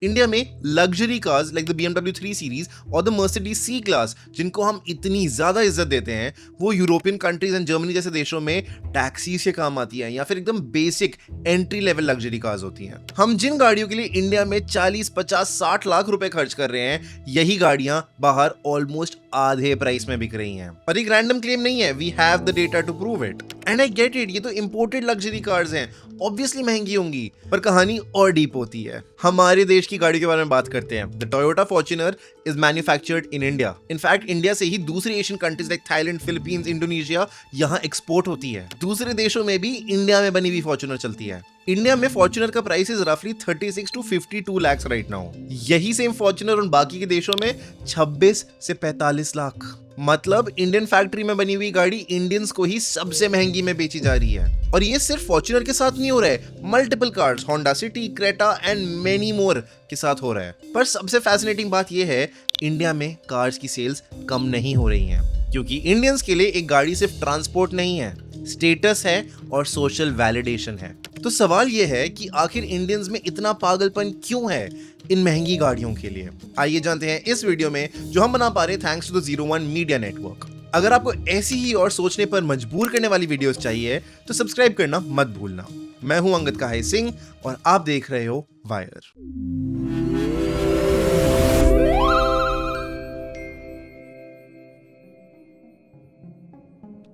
India में luxury cars like the BMW 3 series और the Mercedes C class, जिनको हम इतनी ज्यादा इज्जत देते हैं, वो यूरोपियन कंट्रीज एंड जर्मनी जैसे देशों में टैक्सी से काम आती हैं या फिर एकदम basic entry level luxury cars होती हैं। हम जिन गाड़ियों के लिए इंडिया में 40, 50, 60 लाख रुपए खर्च कर रहे हैं, यही गाड़ियां बाहर ऑलमोस्ट आधे प्राइस में बिक रही हैं। और एक रैंडम क्लेम नहीं है, we have the data to prove it. And I get it, ये तो इंपोर्टेड लग्जरी कार्स हैं, ऑब्वियसली महंगी होंगी, पर कहानी और डीप होती है। हमारे देश की गाड़ी के बारे में बात करते हैं। The Toyota Fortuner is manufactured in India. In fact India से ही दूसरी Asian countries like Thailand, Philippines, Indonesia यहाँ एक्सपोर्ट होती है। दूसरे देशों में भी इंडिया में बनी हुई फॉर्च्यूनर चलती है। इंडिया में फॉर्च्यूनर का प्राइस इज रफली 36 to 52 lakhs राइट नाउ। यही सेम फॉर्च्यूनर उन बाकी के देशों में 26 से 45 लाख। मतलब इंडियन फैक्ट्री में बनी हुई गाड़ी इंडियंस को ही सबसे महंगी में बेची जा रही है। और ये सिर्फ फॉर्च्यूनर के साथ नहीं हो रहा है, multiple cars, Honda city, Creta and many more के साथ हो रहा है। पर सबसे फैसिनेटिंग बात यह है, इंडिया में कार्स की सेल्स कम नहीं हो रही हैं, क्योंकि इंडियंस के लिए एक गाड़ी सिर्फ ट्रांसपोर्ट नहीं है, स्टेटस है और सोशल वैलिडेशन है। तो सवाल यह है कि आखिर इंडियंस में इतना पागलपन क्यों है इन महंगी गाड़ियों के लिए। आइए जानते हैं इस वीडियो में, जो हम बना पा रहे हैं thanks to the 01 media network. अगर आपको ऐसी ही और सोचने पर मजबूर करने वाली वीडियोस चाहिए तो सब्सक्राइब करना मत भूलना। मैं हूं अंगद कहाई सिंह और आप देख रहे हो वायर।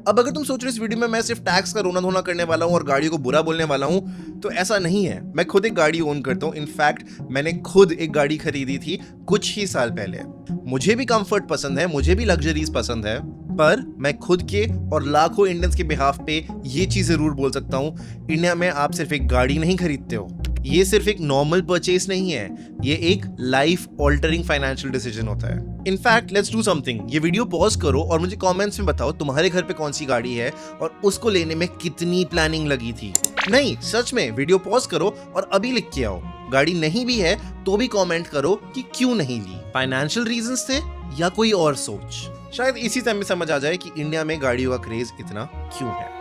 अब अगर तुम सोच रहे हो इस वीडियो में मैं सिर्फ टैक्स का रोना धोना करने वाला हूं और गाड़ियों को बुरा बोलने वाला हूं, तो ऐसा नहीं है। मैं खुद एक गाड़ी ओन करता हूं। इनफैक्ट मैंने खुद एक गाड़ी खरीदी थी कुछ ही साल पहले। मुझे भी कंफर्ट पसंद है, मुझे भी लग्जरीज पसंद है, पर मैं खुद के और लाखों इंडियंस के बिहाफ पे ये चीज जरूर बोल सकता हूं, इंडिया में आप सिर्फ एक गाड़ी नहीं खरीदते हो। ये सिर्फ एक नॉर्मल परचेज नहीं है, ये एक लाइफ ऑल्टरिंग फाइनेंशियल डिसीजन होता है। In fact let's do something. ये वीडियो पॉज करो और मुझे कमेंट्स में बताओ तुम्हारे घर पे कौन सी गाड़ी है और उसको लेने में कितनी प्लानिंग लगी थी। नहीं, सच में वीडियो पॉज करो और अभी लिख के आओ। गाड़ी नहीं भी है तो भी कमेंट करो कि क्यों नहीं ली, फाइनेंशियल रीजंस थे या कोई और सोच। शायद इसी टाइम में समझ आ जाए कि इंडिया में गाड़ियों का क्रेज इतना क्यों है।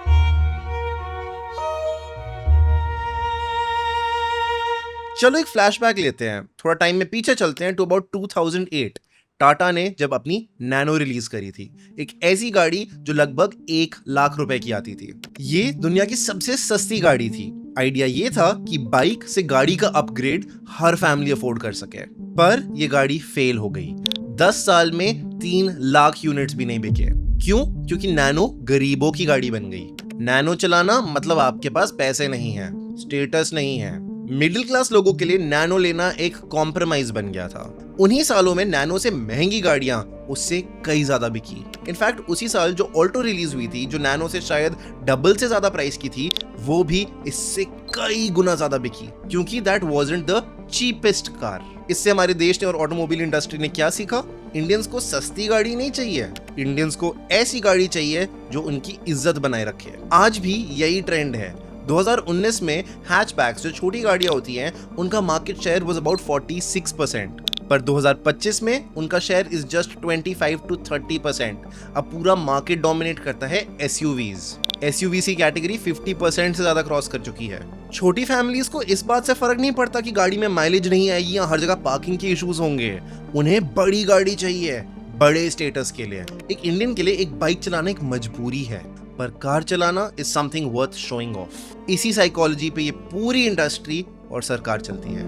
चलो एक फ्लैशबैक लेते हैं, थोड़ा टाइम में पीछे चलते हैं टू अबाउट 2008। टाटा ने जब अपनी नैनो रिलीज करी थी, एक ऐसी गाड़ी जो लगभग 1 लाख रुपए की आती थी। ये दुनिया की सबसे सस्ती गाड़ी थी। आइडिया ये था कि बाइक से गाड़ी का अपग्रेड हर फैमिली अफोर्ड कर सके, पर ये गाड़ी फेल हो गई। 10 साल में 3 लाख यूनिट्स भी नहीं बिके। क्यों? क्योंकि नैनो गरीबों की गाड़ी बन गई। नैनो चलाना मतलब आपके पास पैसे नहीं है, स्टेटस नहीं है। मिडिल क्लास लोगों के लिए नैनो लेना एक कॉम्प्रोमाइज बन गया था। उन्हीं सालों में नैनो से महंगी गाड़ियां उससे कई ज्यादा बिकी। इनफैक्ट उसी साल जो ऑल्टो रिलीज हुई थी, जो नैनो से शायद डबल से ज्यादा प्राइस की थी, वो भी इससे कई गुना ज्यादा बिकी, क्योंकि that wasn't the cheapest car. इससे हमारे देश ने और ऑटोमोबाइल इंडस्ट्री ने क्या सीखा? इंडियंस को सस्ती गाड़ी नहीं चाहिए, इंडियंस को ऐसी गाड़ी चाहिए जो उनकी इज्जत बनाए रखे। आज भी यही ट्रेंड है। 2019 में हैचबैक्स, जो छोटी गाड़ियां होती हैं, उनका मार्केट शेयर वाज अबाउट 46%, पर 2025 में उनका शेयर इज जस्ट 25 to 30%। अब पूरा मार्केट डोमिनेट करता है एसयूवीज। एसयूवीज की कैटेगरी 50% से ज्यादा क्रॉस कर चुकी है। छोटी फैमिलीज को इस बात से फर्क नहीं पड़ता कि गाड़ी में माइलेज नहीं आएगी या हर जगह पार्किंग के इश्यूज होंगे, उन्हें बड़ी गाड़ी चाहिए, बड़े स्टेटस के लिए। एक इंडियन के लिए एक बाइक चलाना एक मजबूरी है, पर कार चलाना is something worth showing off. इसी साइकोलॉजी पे ये पूरी इंडस्ट्री और सरकार चलती है।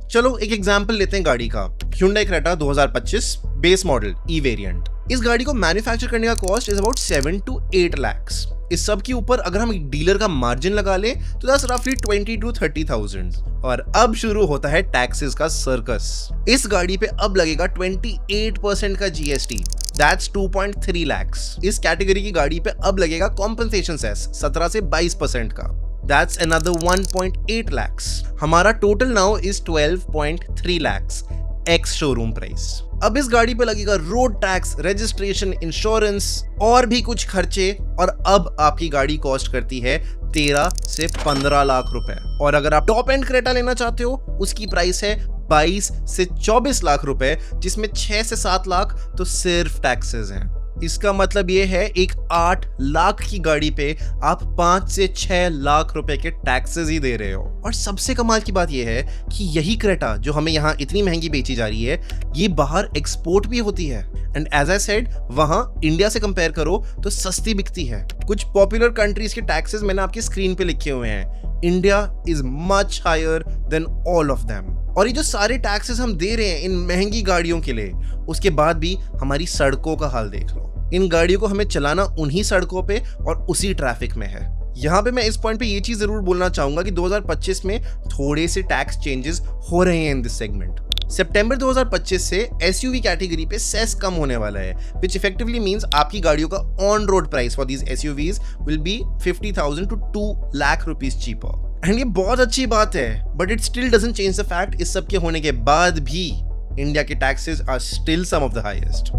चलो एक एग्जांपल लेते हैं गाड़ी का। Hyundai Creta 2025 बेस मॉडल ई वेरिएंट। इस गाड़ी को मैन्युफैक्चर करने का cost is about 7 to 8 lakhs। इस सब के ऊपर अगर हम एक डीलर का मार्जिन लगा ले तो दैट्स रफली 20 to 30,000। और अब शुरू होता है टैक्सेस का सर्कस। इस गाड़ी पे अब लगेगा 28% का जीएसटी, दैट्स 2.3 lakhs। इस कैटेगरी की गाड़ी पे अब लगेगा कॉम्पनसेशन सेस 17 से 22% का, that's another 1.8 lakhs। हमारा total now is 12.3 lakhs ex showroom price. अब इस गाड़ी पे लगेगा रोड टैक्स, रजिस्ट्रेशन, इंश्योरेंस और भी कुछ खर्चे, और अब आपकी गाड़ी कॉस्ट करती है 13 से 15 लाख रुपए। और अगर आप टॉप एंड क्रेटा लेना चाहते हो, उसकी प्राइस है 22 से 24 लाख रुपए, जिसमें 6 से 7 लाख तो सिर्फ टैक्सेस हैं। इसका मतलब ये है एक 8 लाख की गाड़ी पे आप 5 से 6 लाख रुपए के टैक्सेस ही दे रहे हो। और सबसे कमाल की बात ये है कि यही क्रेटा जो हमें यहाँ इतनी महंगी बेची जा रही है, ये बाहर एक्सपोर्ट भी होती है। एंड एज आई सेड, वहां इंडिया से कंपेयर करो तो सस्ती बिकती है। कुछ पॉपुलर कंट्रीज के टैक्सेस मैंने आपकी स्क्रीन पे लिखे हुए हैं। India is much higher than all of them. और ये जो सारे टैक्सेस हम दे रहे हैं इन महंगी गाड़ियों के लिए, उसके बाद भी हमारी सड़कों का हाल देख लो। इन गाड़ियों को हमें चलाना उन्हीं सड़कों पे और उसी ट्रैफिक में है। यहाँ पे मैं इस पॉइंट पे ये चीज जरूर बोलना चाहूंगा कि 2025 में थोड़े से टैक्स चेंजेस हो रहे हैं इन दिस सेगमेंट। सितंबर 2025 से एसयूवी कैटेगरी पे सेस कम होने वाला है, which effectively means आपकी गाड़ियों का on road price for these SUVs will be 50,000 to 2 lakh rupees cheaper. And ये बहुत अच्छी बात है, but it still doesn't change the fact इस सब के होने के बाद भी इंडिया के taxes are still some of the highest.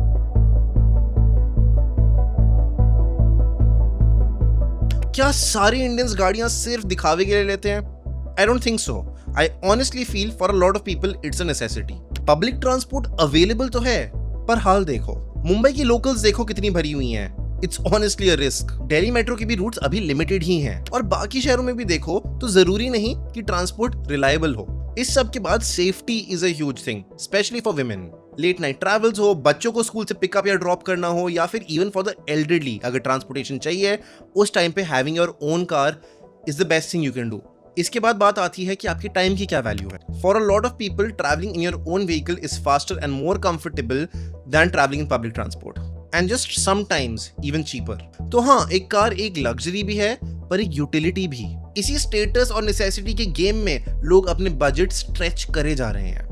क्या सारे इंडियंस गाड़ियां सिर्फ दिखावे के लिए लेते हैं? I don't think so. I honestly feel for a lot of people it's a necessity. Public transport available तो है, पर हाल देखो। मुंबई की लोकल्स देखो कितनी भरी हुई हैं। It's honestly a risk. Delhi metro के भी रूट्स अभी लिमिटेड ही हैं, और बाकी शहरों में भी देखो तो जरूरी नहीं कि ट्रांसपोर्ट रिलायबल हो। इस सब के बाद safety is a huge thing, specially for women. Late night travels हो, बच्चों को स्कूल से पिकअप या ड्रॉप करना हो, या फिर इवन फॉर द एल्डरली अगर ट्रांसपोर्टेशन चाहिए, उस टाइम पे having your own car is the best thing you can do. इसके बाद बात आती है कि आपकी टाइम की क्या वैल्यू है। For a lot of people travelling in your own vehicle is faster and more comfortable than travelling in public transport, and just sometimes even cheaper. तो हाँ, एक कार एक लग्जरी भी है, पर एक यूटिलिटी भी। इसी स्टेटस और नेसेसिटी के गेम में लोग अपने बजट स्ट्रेच करे जा रहे हैं।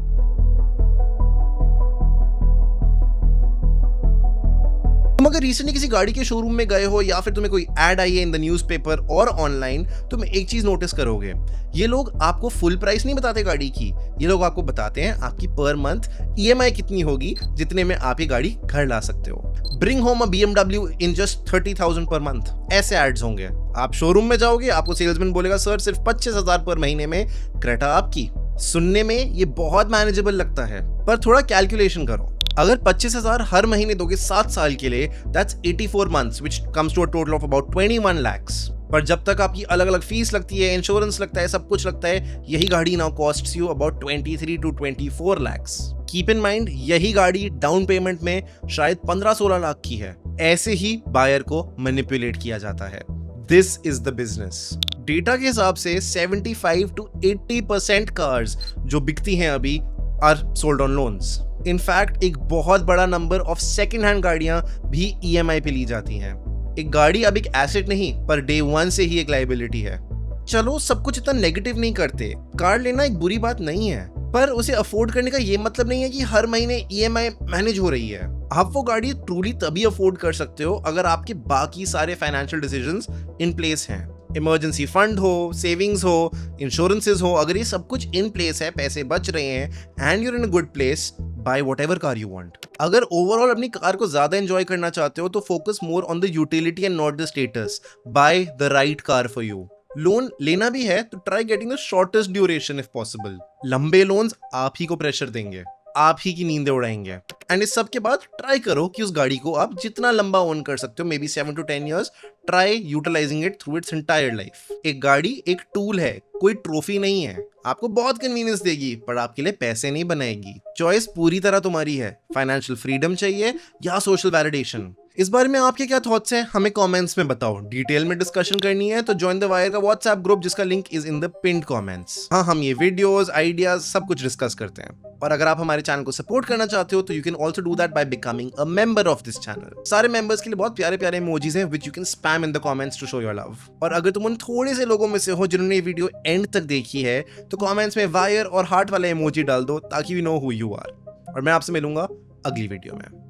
तुम अगर रिसेंटली किसी गाड़ी के शोरूम में गए हो, या फिर तुम्हें कोई ऐड आई है इन द न्यूज़पेपर और ऑनलाइन, तो तुम एक चीज नोटिस करोगे, ये लोग आपको फुल प्राइस नहीं बताते गाड़ी की, ये लोग आपको बताते हैं आपकी पर मंथ EMI कितनी होगी जितने में आप ये गाड़ी घर ला सकते हो। Bring home a BMW in just 30,000 per month, ऐसे एड्स होंगे। आप शोरूम में जाओगे, आपको सेल्समैन बोलेगा सर सिर्फ 25,000 पर महीने में क्रेटा आपकी। सुनने में ये बहुत मैनेजेबल लगता है, पर थोड़ा कैलकुलेशन करो। अगर 25,000 हर महीने दोगे 7 साल के लिए, that's 84 months, which comes to a total of about 21 lakhs. पर जब तक आपकी अलग अलग फीस लगती है, इंश्योरेंस लगता है, सब कुछ लगता है, यही गाड़ी now costs you about 23 to 24 lakhs. Keep in mind, यही गाड़ी डाउन पेमेंट में शायद 15-16 लाख की है। ऐसे ही बायर को मैनिपुलेट किया जाता है। This is the business. Data के हिसाब से 75 to 80% कार्स जो बिकती हैं अभी are sold on loans. In fact एक बहुत बड़ा नंबर ऑफ सेकेंड हैंड गाड़ियां भी EMI पे ली जाती हैं। एक गाड़ी अब एक एसेट नहीं, पर डे 1 से ही एक लाइबिलिटी है। चलो, सब कुछ इतना नेगेटिव नहीं करते, कार लेना एक बुरी बात नहीं है, पर उसे अफोर्ड करने का ये मतलब नहीं है कि हर महीने EMI मैनेज हो रही है। आप वो गाड़ी ट्रूली तभी अफोर्ड कर सकते हो अगर आपके बाकी सारे फाइनेंशियल डिसीजंस इन प्लेस हैं। इमरजेंसी फंड हो, सेविंग्स हो, इंश्योरेंसेस हो, अगर ये सब कुछ इन प्लेस है, पैसे बच रहे हैं, and you're in a good place, buy whatever car you want. अगर ओवरऑल अपनी कार को ज्यादा एंजॉय करना चाहते हो, तो focus more on the utility and not the status. Buy the right car for you. Loan लेना भी है तो try getting the shortest duration if possible. लंबे लोन्स आप ही को प्रेशर देंगे, आप ही की नींदें उड़ाएंगे। एंड इस सब के बाद ट्राई करो कि उस गाड़ी को आप जितना लंबा ओन कर सकते हो, maybe 7 to 10 years, try utilising it through its entire life. एक गाड़ी एक टूल है, कोई ट्रॉफी नहीं है। आपको बहुत कन्वीनियंस देगी, पर आपके लिए पैसे नहीं बनाएगी। चॉइस पूरी तरह तुम्हारी है। फाइनेंशियल फ्रीडम चाहिए या सोशल वैलिडेशन? इस बारे में आपके क्या थॉट्स हैं, हमें कमेंट्स में बताओ। डिटेल में डिस्कशन करनी है तो ज्वाइन द वायर का व्हाट्सएप ग्रुप, जिसका link is in the pinned comments. हाँ, हम ये वीडियोस, आइडियाज सब कुछ डिस्कस करते हैं। और अगर आप हमारे चैनल को सपोर्ट करना चाहते हो तो you can also do that by becoming a member of this channel. सारे मेंबर्स के लिए बहुत प्यारे प्यारे इमोजीज हैं which you can spam in the comments to show your love. और अगर तुम उन थोड़े से लोगों में से हो जिन्होंने ये वीडियो एंड तक देखी है, तो कमेंट्स में वायर और हार्ट वाला इमोजी डाल दो ताकि we know who you are. और मैं आपसे मिलूंगा अगली वीडियो में।